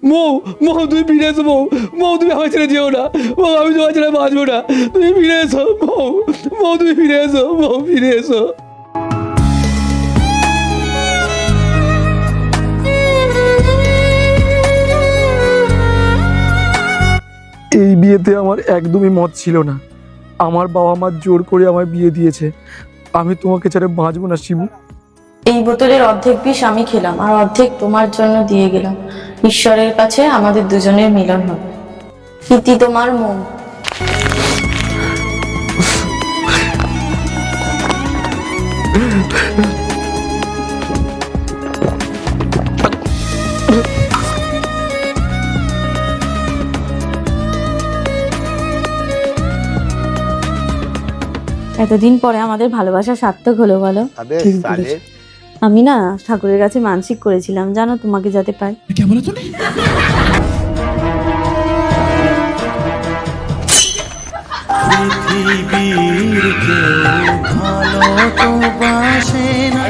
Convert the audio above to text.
মৌ, মৌ তুমি ফিরে এসো মৌ, মৌ তুমি আমার ছেড়ে যেও না, মৌ আমি তোমার ছেড়ে বাঁচবো না, তুমি ফিরে এসো মৌ, মৌ তুমি ফিরে এসো, মৌ ফিরে এসো। এই বিয়েতে আমার একদমই মত ছিল না, আমার বাবা মা জোর করে আমার বিয়ে দিয়েছে, আমি তোমাকে ছেড়ে বাঁচবো না শিবু। এই বোতলের অর্ধেক বিষ আমি খেলাম আর অর্ধেক তোমার জন্য দিয়ে গেলাম। ঈশ্বরের কাছে আমাদের দুজনের মিলন হবে। ইতি তোমার মন। এতদিন পরে আমাদের ভালোবাসা সার্থক হলো বলো। আমি না ঠাকুরের কাছে মানসিক করেছিলাম জানো, তোমাকে যাতে পাই। পৃথিবীর কেউ ভালো তো বাসে না।